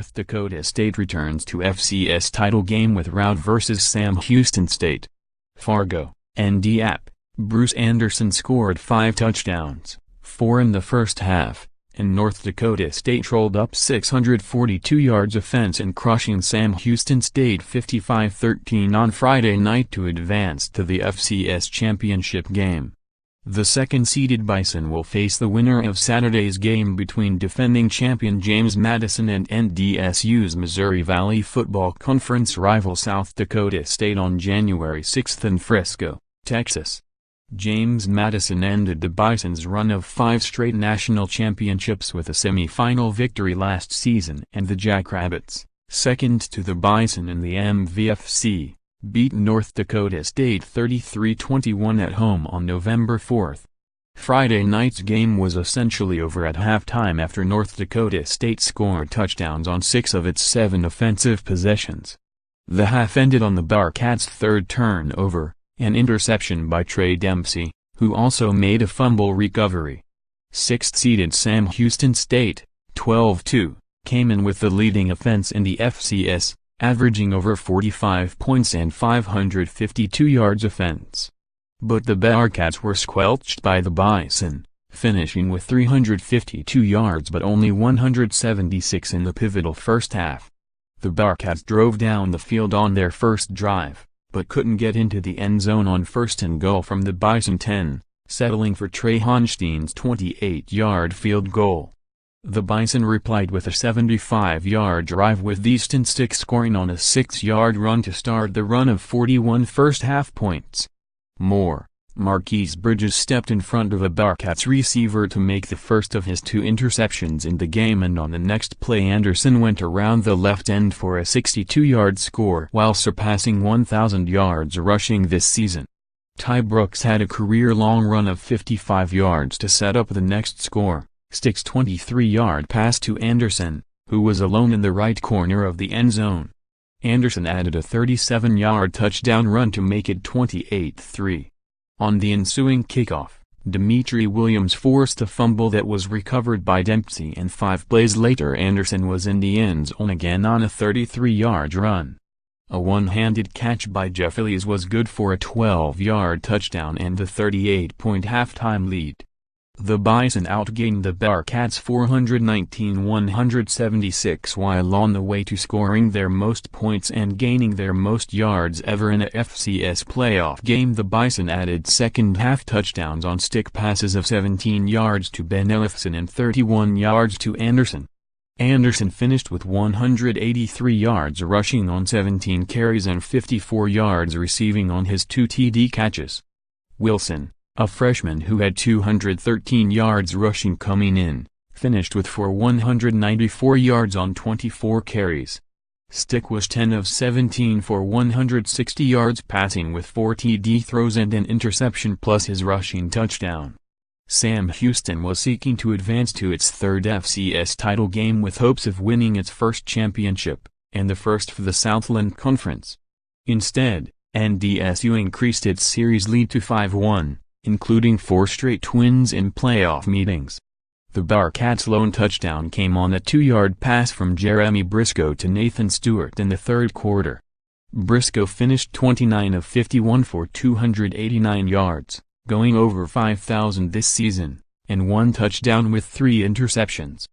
North Dakota State returns to FCS title game with rout vs. Sam Houston State. FARGO, NDSU. Bruce Anderson scored 5 touchdowns, 4 in the first half, and North Dakota State rolled up 642 yards offense in crushing Sam Houston State 55-13 on Friday night to advance to the FCS championship game. The second-seeded Bison will face the winner of Saturday's game between defending champion James Madison and NDSU's Missouri Valley Football Conference rival South Dakota State on January 6 in Frisco, Texas. James Madison ended the Bison's run of 5 straight national championships with a semifinal victory last season, and the Jackrabbits, second to the Bison in the MVFC, beat North Dakota State 33-21 at home on November 4. Friday night's game was essentially over at halftime after North Dakota State scored touchdowns on 6 of its 7 offensive possessions. The half ended on the Bearkats' third turnover, an interception by Tre Dempsey, who also made a fumble recovery. Sixth-seeded Sam Houston State, 12-2, came in with the leading offense in the FCS, averaging over 45 points and 552 yards offense. But the Bearkats were squelched by the Bison, finishing with 352 yards but only 176 in the pivotal first half. The Bearkats drove down the field on their first drive, but couldn't get into the end zone on first and goal from the Bison 10, settling for Trey Honstein's 28-yard field goal. The Bison replied with a 75-yard drive with Easton Stick scoring on a 6-yard run to start the run of 41 first-half points. Marquise Bridges stepped in front of a Bearkats receiver to make the first of his 2 interceptions in the game, and on the next play Anderson went around the left end for a 62-yard score while surpassing 1,000 yards rushing this season. Ty Brooks had a career-long run of 55 yards to set up the next score. Stick's 23-yard pass to Anderson, who was alone in the right corner of the end zone. Anderson added a 37-yard touchdown run to make it 28-3. On the ensuing kickoff, Dimitri Williams forced a fumble that was recovered by Dempsey, and 5 plays later Anderson was in the end zone again on a 33-yard run. A one-handed catch by Jeff Ellis was good for a 12-yard touchdown and the 38-point halftime lead. The Bison outgained the Bearkats 419-176 while on the way to scoring their most points and gaining their most yards ever in a FCS playoff game. The Bison added second-half touchdowns on stick passes of 17 yards to Ben Ellefson and 31 yards to Anderson. Anderson finished with 183 yards rushing on 17 carries and 54 yards receiving on his 2 TD catches. Wilson, a freshman who had 213 yards rushing coming in, finished with 194 yards on 24 carries. Stick was 10 of 17 for 160 yards passing with 4 TD throws and an interception plus his rushing touchdown. Sam Houston was seeking to advance to its 3rd FCS title game with hopes of winning its first championship, and the first for the Southland Conference. Instead, NDSU increased its series lead to 5-1. Including 4 straight wins in playoff meetings. The Bearkats' lone touchdown came on a 2-yard pass from Jeremy Briscoe to Nathan Stewart in the third quarter. Briscoe finished 29 of 51 for 289 yards, going over 5,000 this season, and 1 touchdown with 3 interceptions.